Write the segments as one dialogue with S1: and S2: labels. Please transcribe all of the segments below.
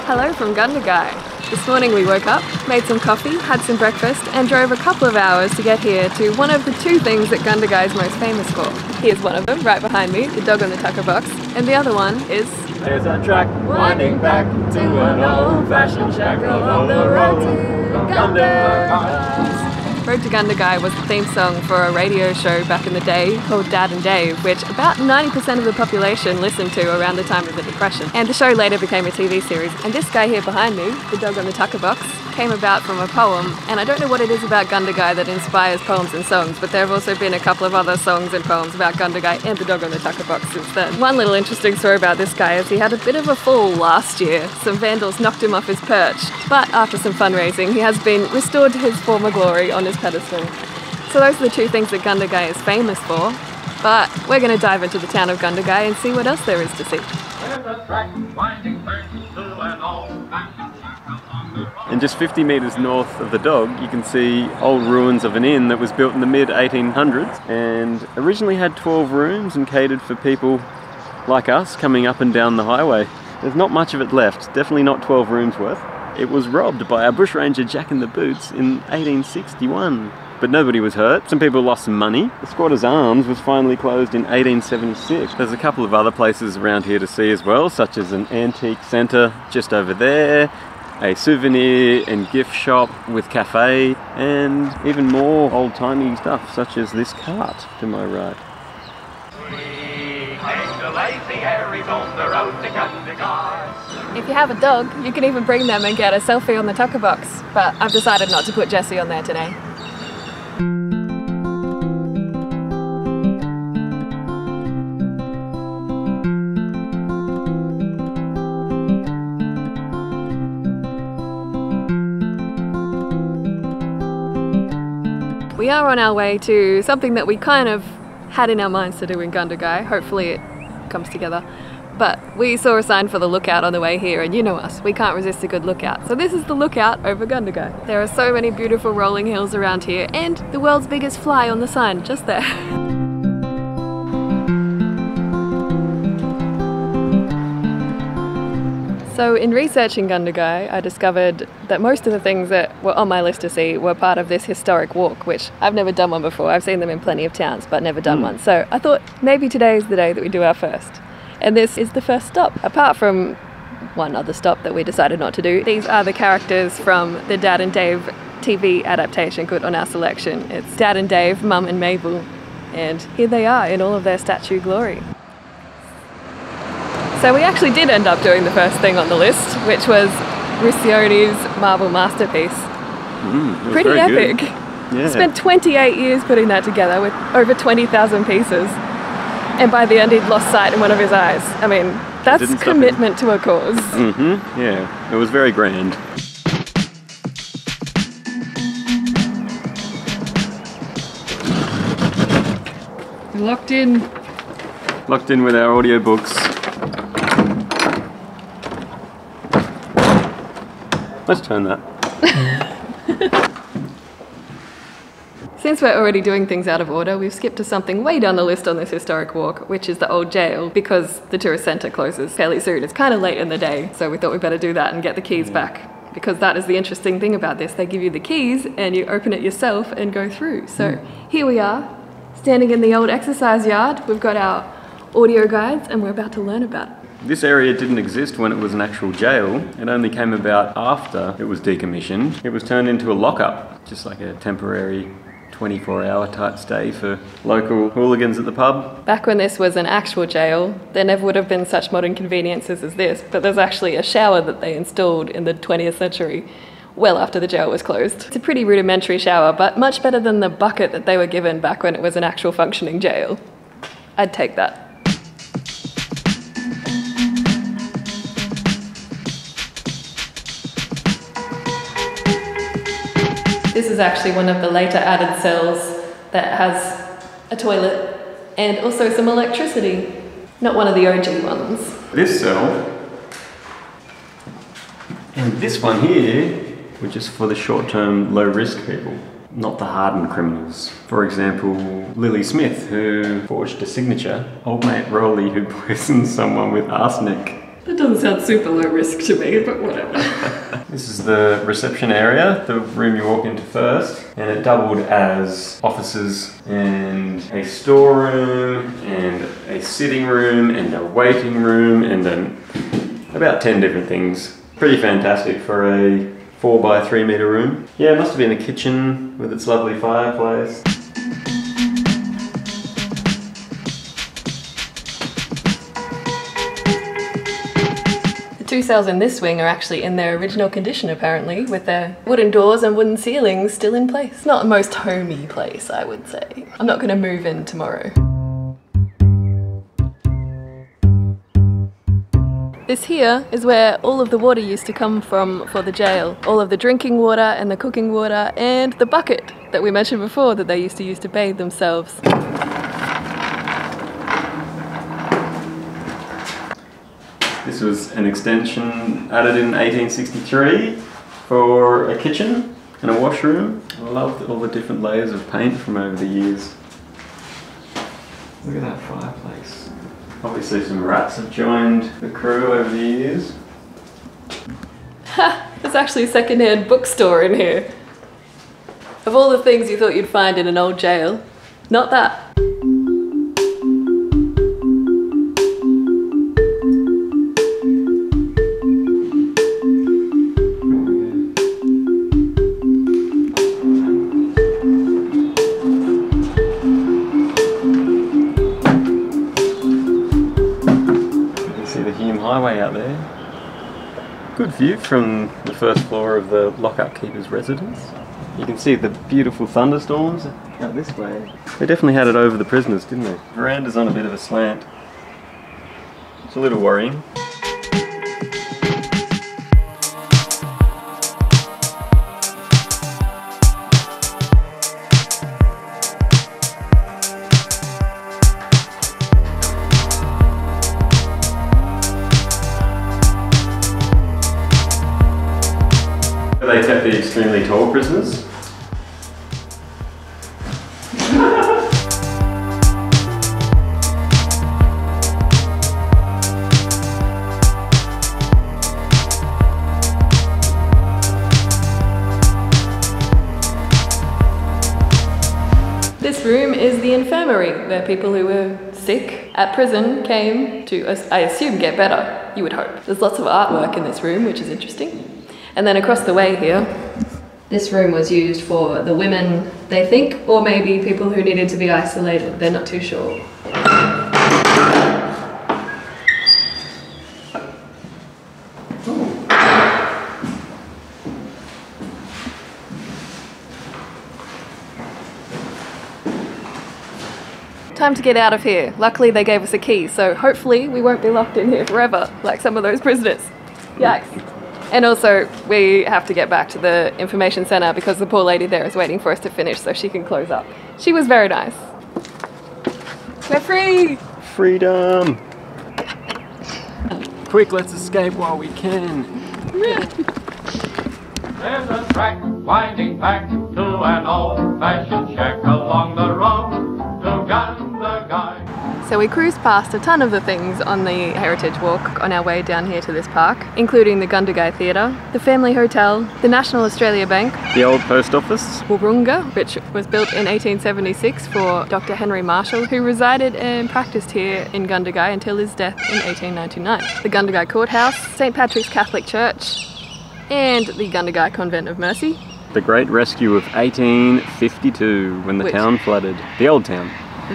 S1: Hello from GUNDAGAI. This morning we woke up, made some coffee, had some breakfast and drove a couple of hours to get here to one of the two things that GUNDAGAI is most famous for. Here's one of them right behind me, the dog on the tucker box, and the other one is...
S2: There's a track winding back to an old-fashioned shack along the road to GUNDAGAI.
S1: Road to GUNDAGAI was the theme song for a radio show back in the day called Dad and Dave, which about 90% of the population listened to around the time of the Depression. And the show later became a TV series. And this guy here behind me, the dog on the tucker box, came about from a poem. And I don't know what it is about GUNDAGAI that inspires poems and songs, but there have also been a couple of other songs and poems about GUNDAGAI and the dog on the tucker box since then. One little interesting story about this guy is he had a bit of a fall last year. Some vandals knocked him off his perch, but after some fundraising, he has been restored to his former glory on his pedestal. So those are the two things that GUNDAGAI is famous for, but we're going to dive into the town of GUNDAGAI and see what else there is to see.
S2: And just 50 metres north of the dog, you can see old ruins of an inn that was built in the mid-1800s and originally had 12 rooms and catered for people like us coming up and down the highway. There's not much of it left, definitely not 12 rooms worth. It was robbed by a bushranger Jack in the Boots in 1861, but nobody was hurt. Some people lost some money. The Squatter's Arms was finally closed in 1876. There's a couple of other places around here to see as well, such as an antique centre just over there, a souvenir and gift shop with cafe, and even more old-timey stuff, such as this cart to my right.
S1: If you have a dog, you can even bring them and get a selfie on the tucker box, but I've decided not to put Jessie on there today. We are on our way to something that we kind of had in our minds to do in GUNDAGAI. Hopefully it comes together. But we saw a sign for the lookout on the way here, and you know us, we can't resist a good lookout. So this is the lookout over GUNDAGAI. There are so many beautiful rolling hills around here, and the world's biggest fly on the sign, just there. So in researching GUNDAGAI, I discovered that most of the things that were on my list to see were part of this historic walk, which I've never done one before. I've seen them in plenty of towns, but never done one. So I thought maybe today is the day that we do our first. And this is the first stop, apart from one other stop that we decided not to do. These are the characters from the Dad and Dave TV adaptation put on our selection. It's Dad and Dave, Mum and Mabel, and here they are in all of their statue glory. So we actually did end up doing the first thing on the list, which was Rissione's marble masterpiece. Pretty epic.
S2: Yeah.
S1: Spent 28 years putting that together with over 20,000 pieces. And by the end he'd lost sight in one of his eyes. I mean, that's commitment to a cause.
S2: Yeah, it was very grand.
S1: Locked in.
S2: Locked in with our audiobooks. Let's turn that.
S1: Since we're already doing things out of order, we've skipped to something way down the list on this historic walk, which is the old jail, because the tourist centre closes fairly soon. It's kind of late in the day, so we thought we'd better do that and get the keys back. Because that is the interesting thing about this. They give you the keys and you open it yourself and go through. So here we are, standing in the old exercise yard. We've got our audio guides and we're about to learn about it.
S2: This area didn't exist when it was an actual jail. It only came about after it was decommissioned. It was turned into a lockup, just like a temporary 24-hour type stay for local hooligans at the pub.
S1: Back when this was an actual jail, there never would have been such modern conveniences as this, but there's actually a shower that they installed in the 20th century, well after the jail was closed. It's a pretty rudimentary shower, but much better than the bucket that they were given back when it was an actual functioning jail. I'd take that. This is actually one of the later added cells that has a toilet and also some electricity. Not one of the OG ones.
S2: This cell and this one here were just for the short-term low-risk people. not the hardened criminals. For example, Lily Smith, who forged a signature, old mate Rolly, who poisoned someone with arsenic.
S1: That doesn't sound super low risk to me, but whatever.
S2: This is the reception area, the room you walk into first, and it doubled as offices and a storeroom and a sitting room and a waiting room and about 10 different things. Pretty fantastic for a 4 by 3 metre room. Yeah, it must have been a kitchen with its lovely fireplace.
S1: The 2 cells in this wing are actually in their original condition apparently, with their wooden doors and wooden ceilings still in place. Not the most homey place, I would say. I'm not going to move in tomorrow. This here is where all of the water used to come from for the jail. All of the drinking water and the cooking water and the bucket that we mentioned before that they used to use to bathe themselves.
S2: This was an extension added in 1863 for a kitchen and a washroom. I loved all the different layers of paint from over the years. Look at that fireplace. Obviously some rats have joined the crew over the years.
S1: Ha! There's actually a second-hand bookstore in here. Of all the things you thought you'd find in an old jail, not that.
S2: Highway out there. Good view from the first floor of the lockup keeper's residence. You can see the beautiful thunderstorms out this way. They definitely had it over the prisoners, didn't they? Veranda's on a bit of a slant. It's a little worrying. They kept the extremely tall prisoners.
S1: This room is the infirmary, where people who were sick at prison came to, I assume, get better, you would hope. There's lots of artwork in this room, which is interesting. And then across the way here, this room was used for the women, they think, or maybe people who needed to be isolated. They're not too sure. Time to get out of here. Luckily they gave us a key, so hopefully we won't be locked in here forever, like some of those prisoners. Yikes. And also, we have to get back to the information centre because the poor lady there is waiting for us to finish so she can close up. She was very nice. We're free!
S2: Freedom! Quick, let's escape while we can.
S3: There's a track winding back to an old-fashioned shack along the road to GUNDAGAI.
S1: So we cruised past a ton of the things on the Heritage Walk on our way down here to this park, including the GUNDAGAI Theatre, the Family Hotel, the National Australia Bank,
S2: The old post office.
S1: Wurrunga, which was built in 1876 for Dr. Henry Marshall, who resided and practiced here in GUNDAGAI until his death in 1899. The GUNDAGAI Courthouse, St. Patrick's Catholic Church, and the GUNDAGAI Convent of Mercy.
S2: The Great Rescue of 1852 when the town flooded. The old town.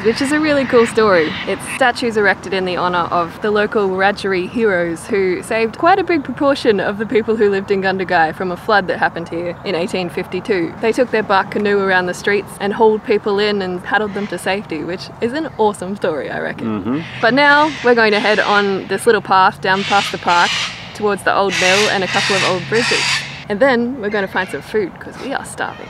S1: Which is a really cool story. It's statues erected in the honour of the local Wiradjuri heroes who saved quite a big proportion of the people who lived in Gundagai from a flood that happened here in 1852. They took their bark canoe around the streets and hauled people in and paddled them to safety, which is an awesome story, I reckon. But now we're going to head on this little path down past the park towards the old mill and a couple of old bridges. And then we're going to find some food because we are starving.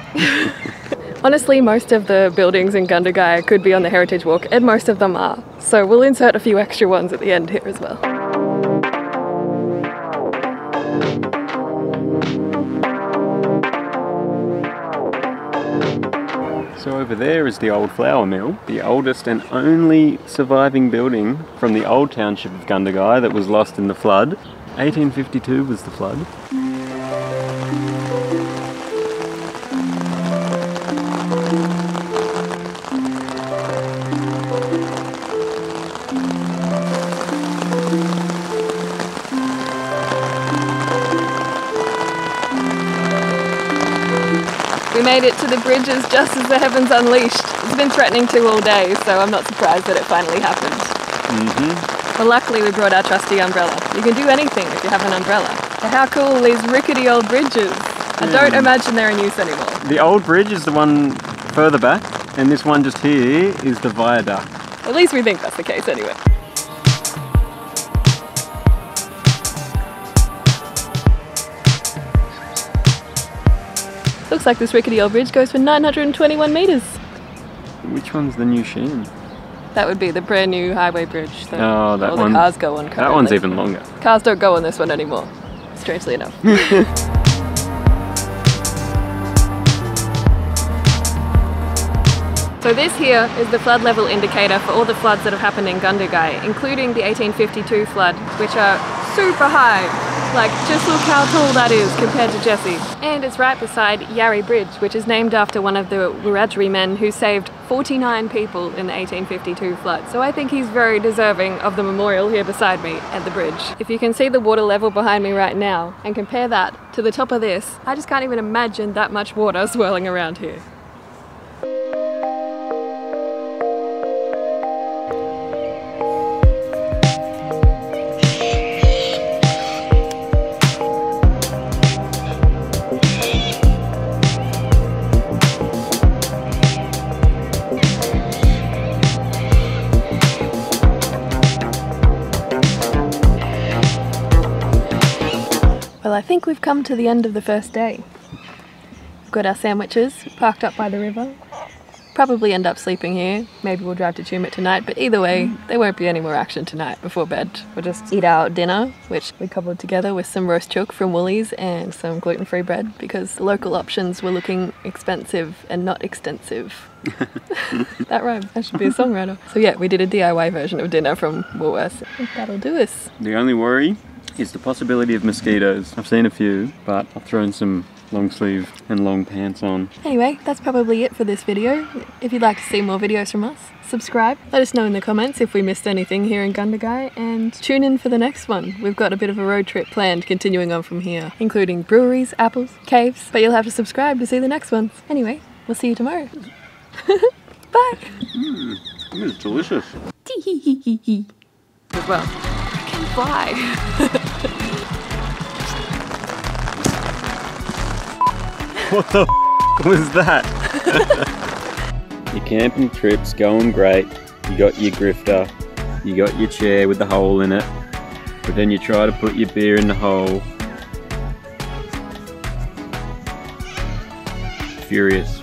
S1: Honestly, most of the buildings in Gundagai could be on the Heritage Walk, and most of them are. So we'll insert a few extra ones at the end here as well.
S2: So over there is the old flour mill, the oldest and only surviving building from the old township of Gundagai that was lost in the flood. 1852 was the flood.
S1: We made it to the bridges just as the heavens unleashed. It's been threatening to all day, so I'm not surprised that it finally happened. Well, luckily we brought our trusty umbrella. You can do anything if you have an umbrella. But how cool are these rickety old bridges? I don't imagine they're in use anymore.
S2: The old bridge is the one further back, and this one just here is the viaduct.
S1: At least we think that's the case anyway. Looks like this rickety old bridge goes for 921 metres.
S2: Which one's the new Sheen?
S1: That would be the brand new highway bridge that
S2: Oh, that
S1: all
S2: one.
S1: the cars go on currently.
S2: That one's even longer.
S1: Cars don't go on this one anymore, strangely enough. So this here is the flood level indicator for all the floods that have happened in Gundagai, including the 1852 flood, which are super high. Like, just look how tall that is compared to Jesse. And it's right beside Yarri Bridge, which is named after one of the Wiradjuri men who saved 49 people in the 1852 flood. So I think he's very deserving of the memorial here beside me at the bridge. If you can see the water level behind me right now and compare that to the top of this, I just can't even imagine that much water swirling around here. Well, I think we've come to the end of the first day. We've got our sandwiches parked up by the river. Probably end up sleeping here. Maybe we'll drive to Tumut tonight, but either way, there won't be any more action tonight before bed. We'll just eat our dinner, which we cobbled together with some roast chook from Woolies and some gluten-free bread because the local options were looking expensive and not extensive. That rhymes. I should be a songwriter. So yeah, we did a DIY version of dinner from Woolworths. I think that'll do us.
S2: The only worry is the possibility of mosquitoes. I've seen a few, but I've thrown some long sleeve and long pants on.
S1: Anyway, that's probably it for this video. If you'd like to see more videos from us, subscribe. Let us know in the comments if we missed anything here in Gundagai, and tune in for the next one. We've got a bit of a road trip planned continuing on from here, including breweries, apples, caves, but you'll have to subscribe to see the next ones. Anyway, we'll see you tomorrow. Bye!
S2: This is delicious.
S1: As well. I can fly!
S2: What the was that? Your camping trip's going great. You got your grifter, you got your chair with the hole in it, but then you try to put your beer in the hole. Furious.